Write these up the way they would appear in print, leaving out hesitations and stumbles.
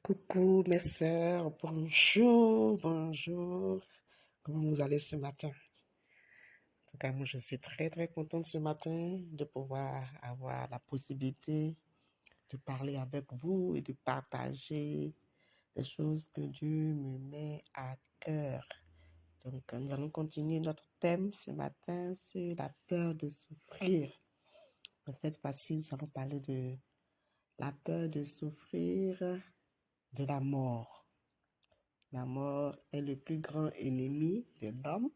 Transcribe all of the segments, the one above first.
Coucou mes sœurs, bonjour, bonjour. Comment vous allez ce matin? En tout cas, moi je suis très très contente ce matin de pouvoir avoir la possibilité de parler avec vous et de partager des choses que Dieu me met à cœur. Donc nous allons continuer notre thème ce matin sur la peur de souffrir. Cette fois-ci, nous allons parler de la peur de souffrir de la mort. La mort est le plus grand ennemi de l'homme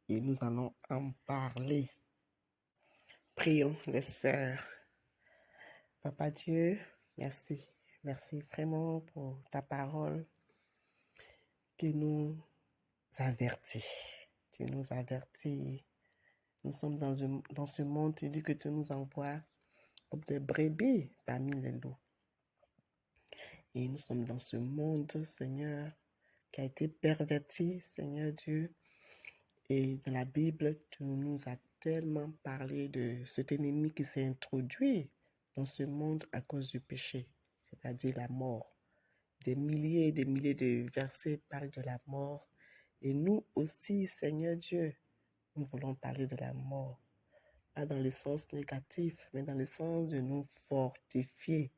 et nous allons en parler. Prions les sœurs. Papa Dieu, merci. Merci vraiment pour ta parole qui nous avertit. Tu nous avertis. Nous sommes dans ce monde, tu dis que tu nous envoies comme des brebis parmi les loups. Et nous sommes dans ce monde, Seigneur, qui a été perverti, Seigneur Dieu. Et dans la Bible, tu nous as tellement parlé de cet ennemi qui s'est introduit dans ce monde à cause du péché, c'est-à-dire la mort. Des milliers et des milliers de versets parlent de la mort. Et nous aussi, Seigneur Dieu, nous voulons parler de la mort. Pas dans le sens négatif, mais dans le sens de nous fortifier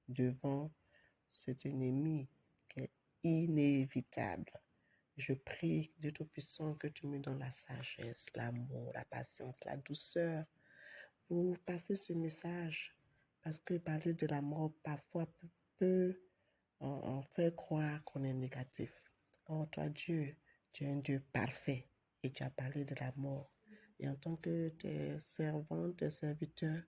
devant cet ennemi qui est inévitable. Je prie, Dieu Tout-Puissant, que tu me donnes la sagesse, l'amour, la patience, la douceur pour passer ce message. Parce que parler de la mort, parfois, peut en faire croire qu'on est négatif. Oh, toi, Dieu, tu es un Dieu parfait et tu as parlé de la mort. Et en tant que tes servantes, tes serviteurs,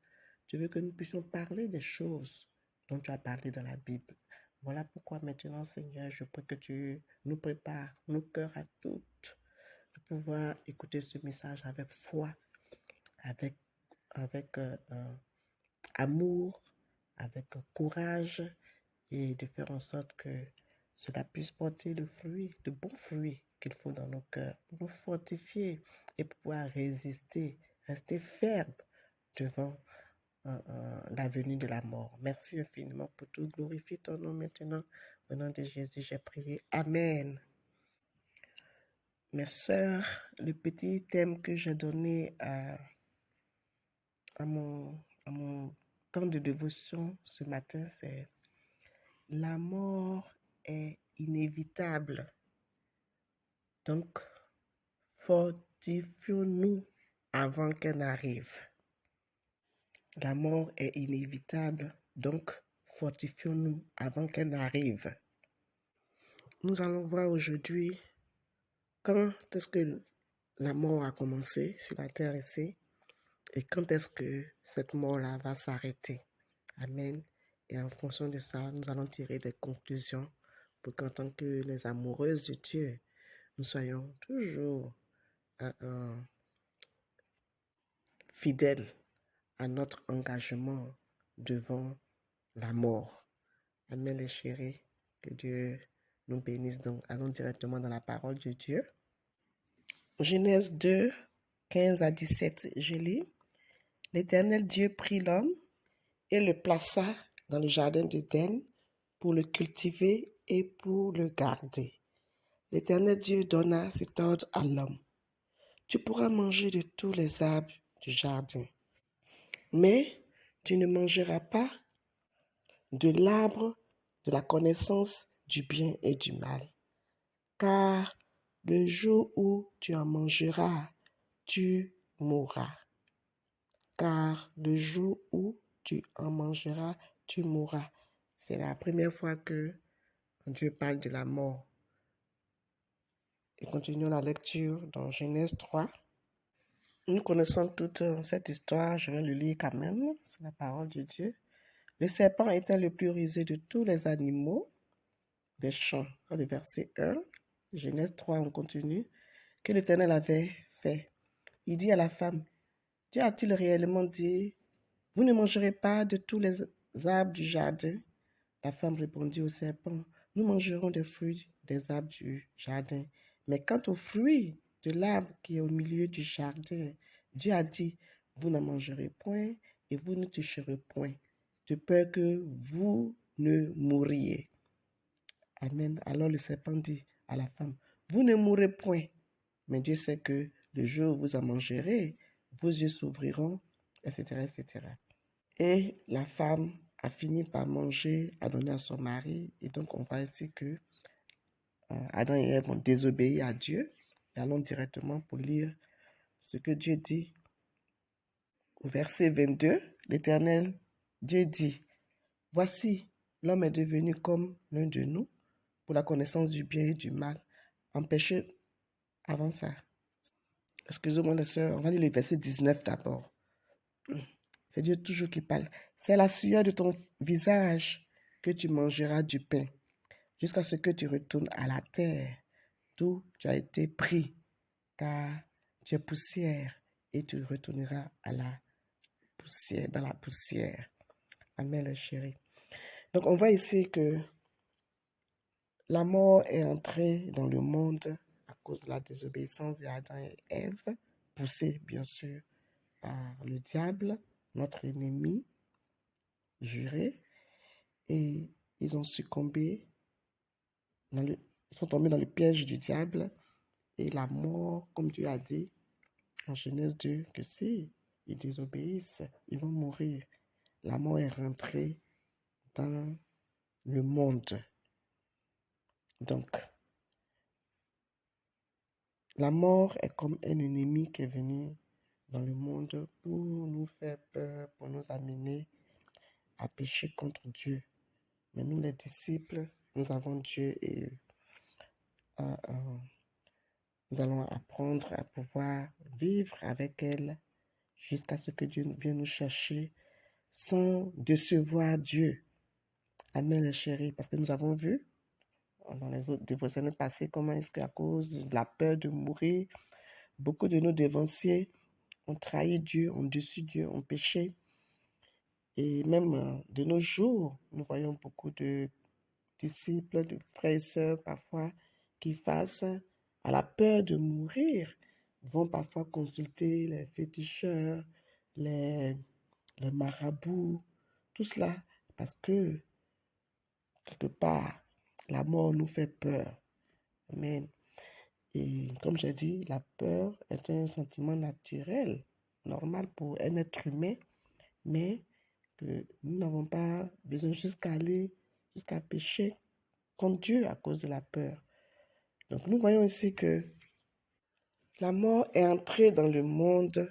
tu veux que nous puissions parler des choses dont tu as parlé dans la Bible. Voilà pourquoi maintenant, Seigneur, je prie que tu nous prépares nos cœurs à toutes de pouvoir écouter ce message avec foi, avec amour, avec courage et de faire en sorte que cela puisse porter le fruit, de bons fruits qu'il faut dans nos cœurs pour nous fortifier et pouvoir résister, rester ferme devant la venue de la mort. Merci infiniment pour tout. Glorifie ton nom maintenant. Au nom de Jésus, j'ai prié. Amen. Mes sœurs, le petit thème que j'ai donné à mon temps de dévotion ce matin, c'est la mort est inévitable. Donc, fortifions-nous avant qu'elle n'arrive. La mort est inévitable, donc fortifions-nous avant qu'elle n'arrive. Nous allons voir aujourd'hui quand est-ce que la mort a commencé sur la terre ici et quand est-ce que cette mort-là va s'arrêter. Amen. Et en fonction de ça, nous allons tirer des conclusions pour qu'en tant que les amoureuses de Dieu, nous soyons toujours fidèles à notre engagement devant la mort. Amen les chéris, que Dieu nous bénisse. Donc, allons directement dans la parole de Dieu. Genèse 2, 15 à 17, je lis. L'Éternel Dieu prit l'homme et le plaça dans le jardin d'Éden pour le cultiver et pour le garder. L'Éternel Dieu donna cet ordre à l'homme. Tu pourras manger de tous les arbres du jardin, mais tu ne mangeras pas de l'arbre de la connaissance du bien et du mal, car le jour où tu en mangeras, tu mourras. Car le jour où tu en mangeras, tu mourras. C'est la première fois que Dieu parle de la mort. Et continuons la lecture dans Genèse 3. Nous connaissons toute cette histoire, je vais le lire quand même, c'est la parole de Dieu. Le serpent était le plus rusé de tous les animaux des champs. Le verset 1, Genèse 3, on continue, que l'Éternel avait fait. Il dit à la femme, Dieu a-t-il réellement dit, vous ne mangerez pas de tous les arbres du jardin? La femme répondit au serpent, nous mangerons des fruits des arbres du jardin. Mais quant aux fruits de l'arbre qui est au milieu du jardin, Dieu a dit, vous n'en mangerez point et vous ne toucherez point, de peur que vous ne mourriez. Amen. Alors le serpent dit à la femme, vous ne mourrez point, mais Dieu sait que le jour où vous en mangerez, vos yeux s'ouvriront, etc., etc. Et la femme a fini par manger, a donné à son mari, et donc on voit ici que Adam et Ève ont désobéi à Dieu. Et allons directement pour lire ce que Dieu dit. Au verset 22, l'Éternel, Dieu dit, voici, l'homme est devenu comme l'un de nous, pour la connaissance du bien et du mal. Empêchez avant ça. Excusez-moi les sœurs, on va lire le verset 19 d'abord. C'est Dieu toujours qui parle. C'est la sueur de ton visage que tu mangeras du pain, jusqu'à ce que tu retournes à la terre, d'où tu as été pris, car tu es poussière, et tu retourneras à la poussière, dans la poussière. Amen, les chéris. Donc, on voit ici que la mort est entrée dans le monde à cause de la désobéissance d'Adam et Ève, poussés, bien sûr, par le diable, notre ennemi juré, et ils ont succombé, ils sont tombés dans le piège du diable, et la mort, comme Dieu a dit en Genèse 2, que si ils désobéissent, ils vont mourir. La mort est rentrée dans le monde. Donc, la mort est comme un ennemi qui est venu dans le monde pour nous faire peur, pour nous amener à pécher contre Dieu. Mais nous, les disciples, nous avons Dieu et nous allons apprendre à pouvoir vivre avec elle jusqu'à ce que Dieu vienne nous chercher sans décevoir Dieu. Amen, les chéris, parce que nous avons vu dans les autres dévotions passées comment est-ce qu'à cause de la peur de mourir, beaucoup de nos dévanciers ont trahi Dieu, ont déçu Dieu, ont péché. Et même de nos jours, nous voyons beaucoup de disciples, de frères et sœurs parfois qui face à la peur de mourir vont parfois consulter les féticheurs, les marabouts, tout cela parce que quelque part la mort nous fait peur. Amen. Et comme j'ai dit, la peur est un sentiment naturel, normal pour un être humain, mais que nous n'avons pas besoin jusqu'à pécher contre Dieu à cause de la peur. Donc nous voyons ici que la mort est entrée dans le monde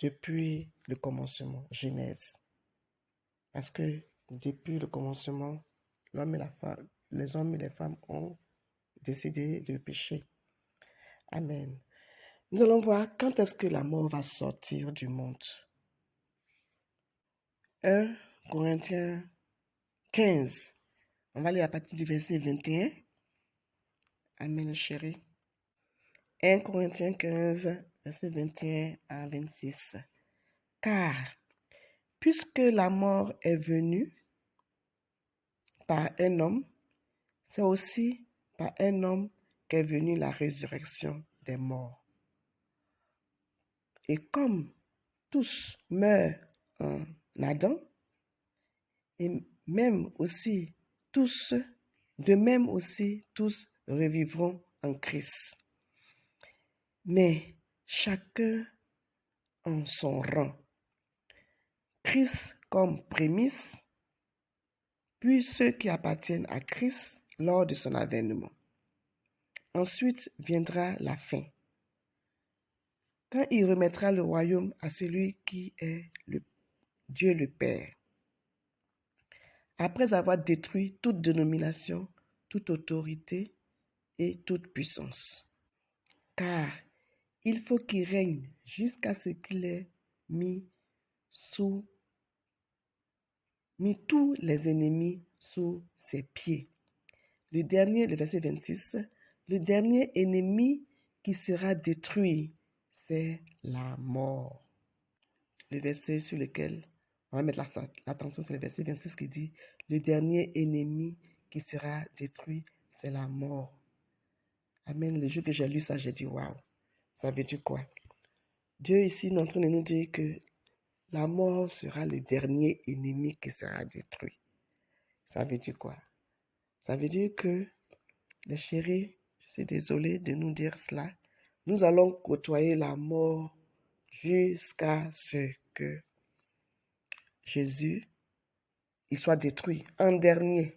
depuis le commencement, Genèse. Parce que depuis le commencement, l'homme et la femme, les hommes et les femmes ont décidé de pécher. Amen. Nous allons voir quand est-ce que la mort va sortir du monde. 1 Corinthiens 15. On va lire à partir du verset 21. Amen, chérie. 1 Corinthiens 15, verset 21 à 26. Car, puisque la mort est venue par un homme, c'est aussi par un homme qu'est venue la résurrection des morts. Et comme tous meurent en Adam, et même aussi tous revivront en Christ. Mais chacun en son rang. Christ comme prémisse, puis ceux qui appartiennent à Christ lors de son avènement. Ensuite viendra la fin, quand il remettra le royaume à celui qui est Dieu le Père, après avoir détruit toute dénomination, toute autorité et toute puissance. Car il faut qu'il règne jusqu'à ce qu'il ait mis tous les ennemis sous ses pieds. Le verset 26, le dernier ennemi qui sera détruit, c'est la mort. Le verset sur lequel on va mettre l'attention, c'est le verset 26 qui dit, le dernier ennemi qui sera détruit, c'est la mort. Amen. Le jour que j'ai lu ça, j'ai dit, waouh, ça veut dire quoi? Dieu ici est en train de nous dire que la mort sera le dernier ennemi qui sera détruit. Ça veut dire quoi? Ça veut dire que, les chéris, je suis désolée de nous dire cela, nous allons côtoyer la mort jusqu'à ce que Jésus, il soit détruit en dernier.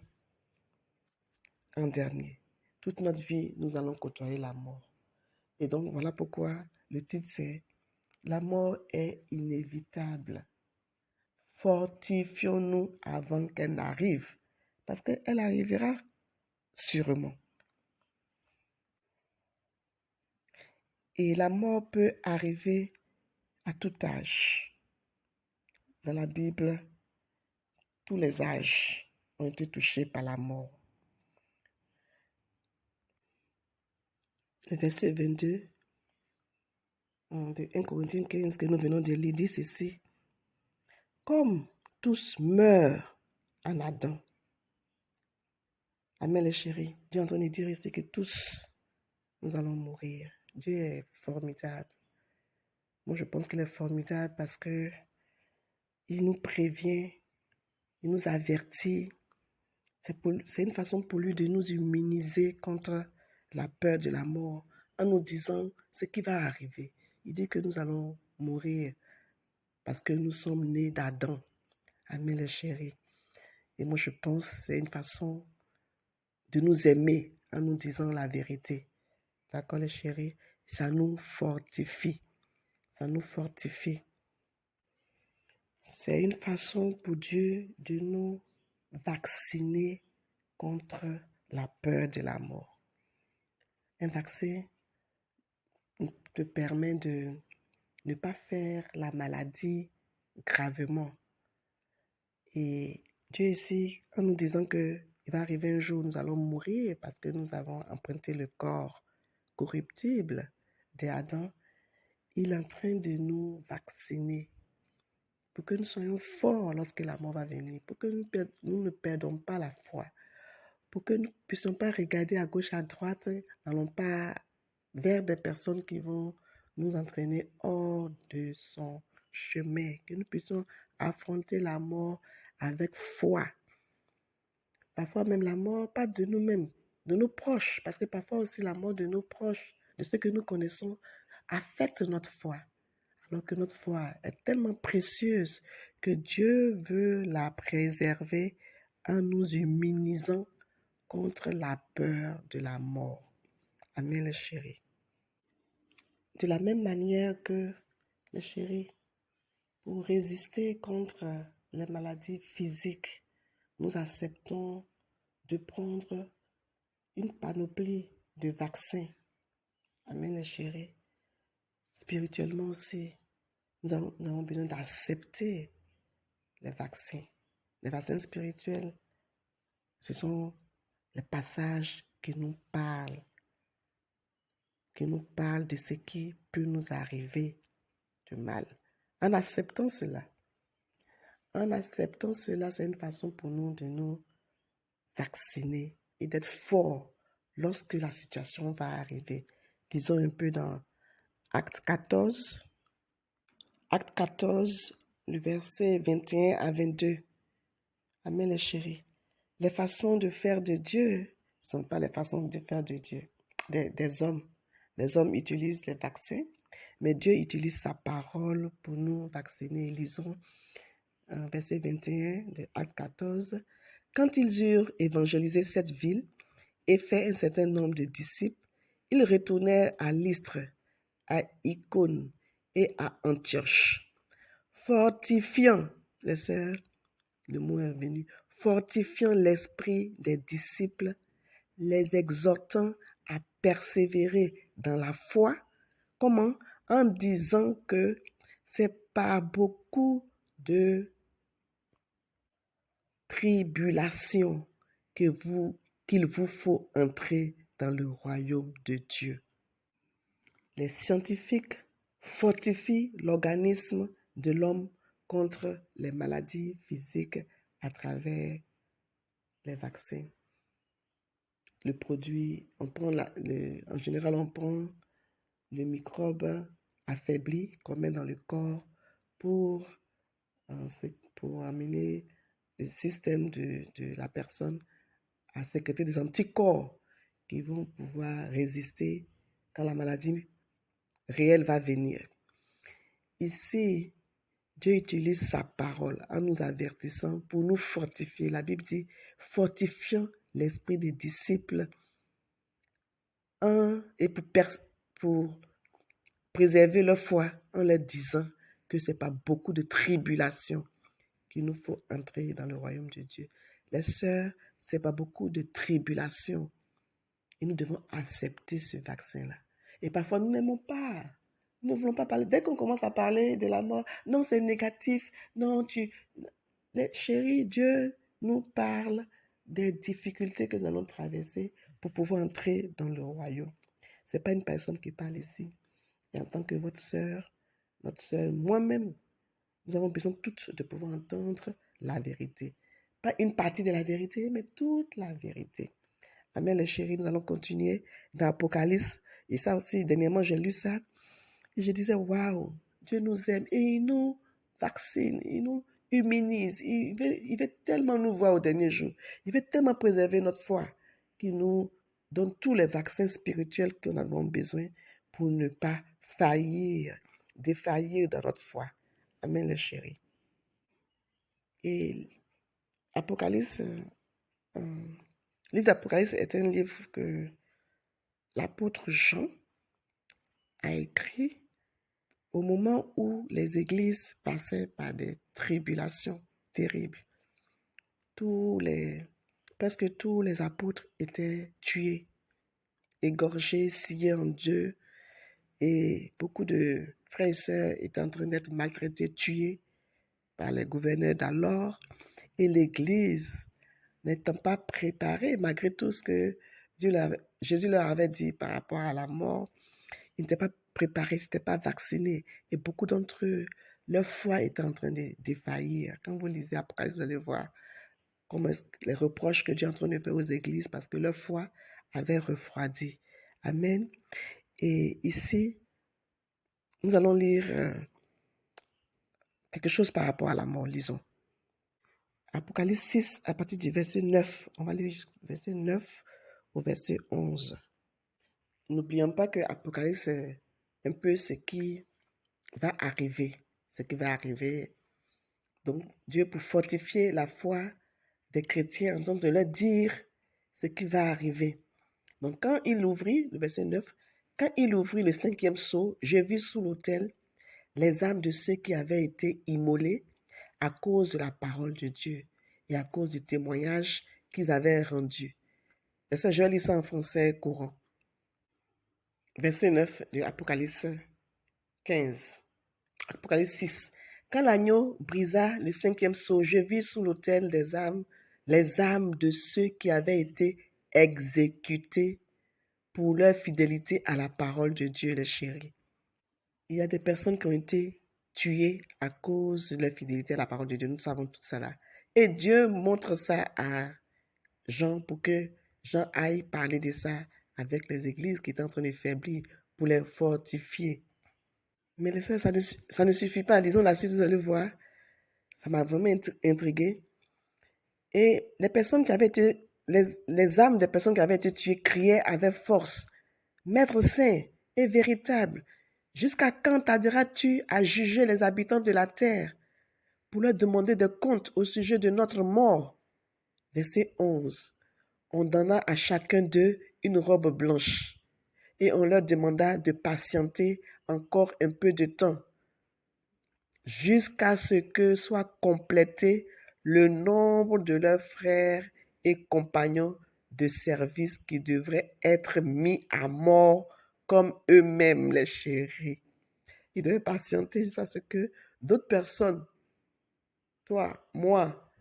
En dernier. Toute notre vie, nous allons côtoyer la mort. Et donc, voilà pourquoi le titre, c'est « La mort est inévitable. Fortifions-nous avant qu'elle n'arrive. » Parce qu'elle arrivera sûrement. Et la mort peut arriver à tout âge. Dans la Bible, tous les âges ont été touchés par la mort. Le verset 22 de 1 Corinthiens 15 que nous venons de lire dit ceci. Comme tous meurent en Adam. Amen les chéris. Dieu est en train de dire ici que tous, nous allons mourir. Dieu est formidable. Moi, je pense qu'il est formidable parce que il nous prévient, il nous avertit. C'est une façon pour lui de nous immuniser contre la peur de la mort en nous disant ce qui va arriver. Il dit que nous allons mourir parce que nous sommes nés d'Adam. Amen les chéris. Et moi, je pense que c'est une façon de nous aimer en nous disant la vérité. D'accord les chéris? Ça nous fortifie. Ça nous fortifie. C'est une façon pour Dieu de nous vacciner contre la peur de la mort. Un vaccin te permet de ne pas faire la maladie gravement. Et Dieu ici, en nous disant qu'il va arriver un jour où nous allons mourir parce que nous avons emprunté le corps corruptible d'Adam, il est en train de nous vacciner pour que nous soyons forts lorsque la mort va venir, pour que nous ne perdons pas la foi, pour que nous ne puissions pas regarder à gauche, à droite, n'allons pas vers des personnes qui vont nous entraîner hors de son chemin, que nous puissions affronter la mort avec foi. Parfois même la mort, pas de nous-mêmes, de nos proches, parce que parfois aussi la mort de nos proches, de ceux que nous connaissons, affecte notre foi. Alors que notre foi est tellement précieuse que Dieu veut la préserver en nous immunisant contre la peur de la mort. Amen les chéris. De la même manière que les chéris, pour résister contre les maladies physiques, nous acceptons de prendre une panoplie de vaccins. Amen les chéris. Spirituellement aussi, nous avons besoin d'accepter les vaccins. Les vaccins spirituels, ce sont les passages qui nous parlent de ce qui peut nous arriver de mal. En acceptant cela, c'est une façon pour nous de nous vacciner et d'être forts lorsque la situation va arriver. Disons un peu dans Acte 14, le verset 21 à 22. Amen les chéris. Les façons de faire de Dieu ne sont pas les façons de faire de Dieu, des hommes. Les hommes utilisent les vaccins, mais Dieu utilise sa parole pour nous vacciner. Lisons verset 21 de Acte 14. Quand ils eurent évangélisé cette ville et fait un certain nombre de disciples, ils retournèrent à Lystre, à Icône et à Antioche, fortifiant, les sœurs, le mot est venu, fortifiant l'esprit des disciples, les exhortant à persévérer dans la foi. Comment? En disant que c'est par beaucoup de tribulations qu'il vous faut entrer dans le royaume de Dieu. Les scientifiques fortifient l'organisme de l'homme contre les maladies physiques à travers les vaccins. Le produit, en général, on prend le microbe affaibli qu'on met dans le corps pour amener le système de la personne à sécréter des anticorps qui vont pouvoir résister quand la maladie réelle va venir. Ici, Dieu utilise sa parole en nous avertissant pour nous fortifier. La Bible dit, fortifiant l'esprit des disciples et pour préserver leur foi en leur disant que ce n'est pas beaucoup de tribulations qu'il nous faut entrer dans le royaume de Dieu. Les sœurs, ce n'est pas beaucoup de tribulations. Et nous devons accepter ce vaccin-là. Et parfois, nous n'aimons pas. Nous ne voulons pas parler. Dès qu'on commence à parler de la mort, non, c'est négatif. Non, chérie, Dieu nous parle des difficultés que nous allons traverser pour pouvoir entrer dans le royaume. Ce n'est pas une personne qui parle ici. Et en tant que votre sœur, notre sœur, moi-même, nous avons besoin toutes de pouvoir entendre la vérité. Pas une partie de la vérité, mais toute la vérité. Amen, les chéris, nous allons continuer dans l'Apocalypse. Et ça aussi, dernièrement, j'ai lu ça. Et je disais, waouh, Dieu nous aime et il nous vaccine, il nous immunise. Il veut tellement nous voir au dernier jour. Il veut tellement préserver notre foi qu'il nous donne tous les vaccins spirituels que nous avons besoin pour ne pas défaillir dans notre foi. Amen, les chéris. Et Apocalypse, le livre d'Apocalypse est un livre que l'apôtre Jean a écrit au moment où les églises passaient par des tribulations terribles. Presque tous les apôtres étaient tués, égorgés, sciés en deux, et beaucoup de frères et sœurs étaient en train d'être maltraités, tués par les gouverneurs d'alors, et l'église n'étant pas préparée, malgré tout ce que Jésus leur avait dit par rapport à la mort, ils n'étaient pas préparés, ils n'étaient pas vaccinés. Et beaucoup d'entre eux, leur foi était en train de défaillir. Quand vous lisez Apocalypse, vous allez voir comment les reproches que Dieu est en train de faire aux églises parce que leur foi avait refroidi. Amen. Et ici, nous allons lire quelque chose par rapport à la mort. Lisons. Apocalypse 6, à partir du verset 9. On va lire du verset 9 au verset 11. N'oublions pas que Apocalypse, c'est un peu ce qui va arriver. Ce qui va arriver. Donc, Dieu, pour fortifier la foi des chrétiens, en train de leur dire ce qui va arriver. Donc, quand il ouvrit, le verset 9, quand il ouvrit le 5e sceau, je vis sous l'autel les âmes de ceux qui avaient été immolés à cause de la parole de Dieu et à cause du témoignage qu'ils avaient rendu. Et ça, je lis ça en français courant. Verset 9 de Apocalypse 15. Apocalypse 6. Quand l'agneau brisa le 5e sceau, je vis sous l'autel les âmes de ceux qui avaient été exécutés pour leur fidélité à la parole de Dieu, les chéris. Il y a des personnes qui ont été tuées à cause de leur fidélité à la parole de Dieu. Nous savons tout ça là. Et Dieu montre ça à Jean pour que Jean aille parler de ça avec les églises qui étaient en train de faiblir pour les fortifier. Mais les frères, ça ne suffit pas. Lisons la suite, vous allez voir. Ça m'a vraiment intrigué. Et les personnes qui avaient été, les âmes des personnes qui avaient été tuées criaient avec force, Maître saint et véritable, jusqu'à quand tarderas-tu à juger les habitants de la terre pour leur demander des comptes au sujet de notre mort? Verset 11. On donna à chacun d'eux une robe blanche et on leur demanda de patienter encore un peu de temps jusqu'à ce que soit complété le nombre de leurs frères et compagnons de service qui devraient être mis à mort comme eux-mêmes, les chéris. Ils devaient patienter jusqu'à ce que d'autres personnes, toi, moi,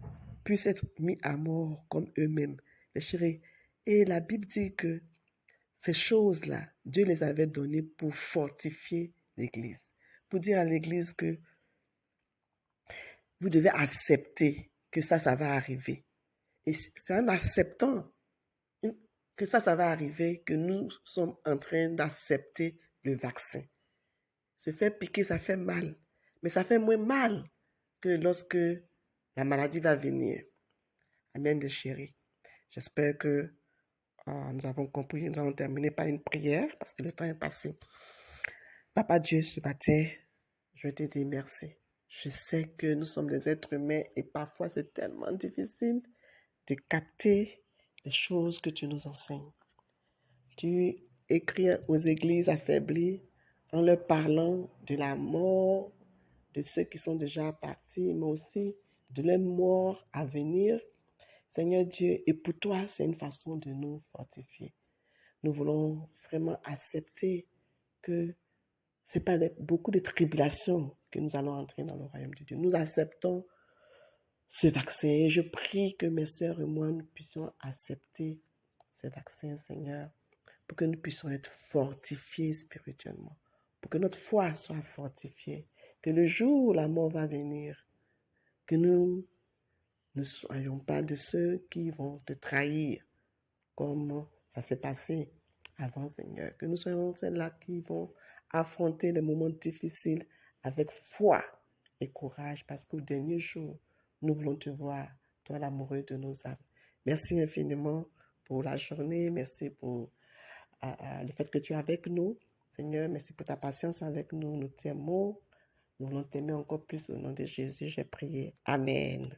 puissent être mis à mort comme eux-mêmes, les chéris. Et la Bible dit que ces choses-là, Dieu les avait données pour fortifier l'Église, pour dire à l'Église que vous devez accepter que ça va arriver. Et c'est en acceptant que ça va arriver que nous sommes en train d'accepter le vaccin. Se faire piquer, ça fait mal. Mais ça fait moins mal que lorsque La maladie va venir. Amen, de chérie. J'espère que nous avons compris. Nous allons terminer par une prière parce que le temps est passé. Papa Dieu, ce matin, je te dis merci. Je sais que nous sommes des êtres humains et parfois c'est tellement difficile de capter les choses que tu nous enseignes. Tu écris aux églises affaiblies en leur parlant de la mort de ceux qui sont déjà partis, mais aussi de leur mort à venir. Seigneur Dieu, et pour toi, c'est une façon de nous fortifier. Nous voulons vraiment accepter que ce n'est pas beaucoup de tribulations que nous allons entrer dans le royaume de Dieu. Nous acceptons ce vaccin et je prie que mes sœurs et moi, nous puissions accepter ces vaccins, Seigneur, pour que nous puissions être fortifiés spirituellement, pour que notre foi soit fortifiée, que le jour où la mort va venir, que nous ne soyons pas de ceux qui vont te trahir, comme ça s'est passé avant, Seigneur, que nous soyons ceux-là qui vont affronter les moments difficiles avec foi et courage, parce qu'au dernier jour, nous voulons te voir, toi l'amoureux de nos âmes. Merci infiniment pour la journée, merci pour le fait que tu es avec nous. Seigneur, merci pour ta patience avec nous. Nous t'aimons. Nous voulons t'aimer encore plus au nom de Jésus. J'ai prié. Amen.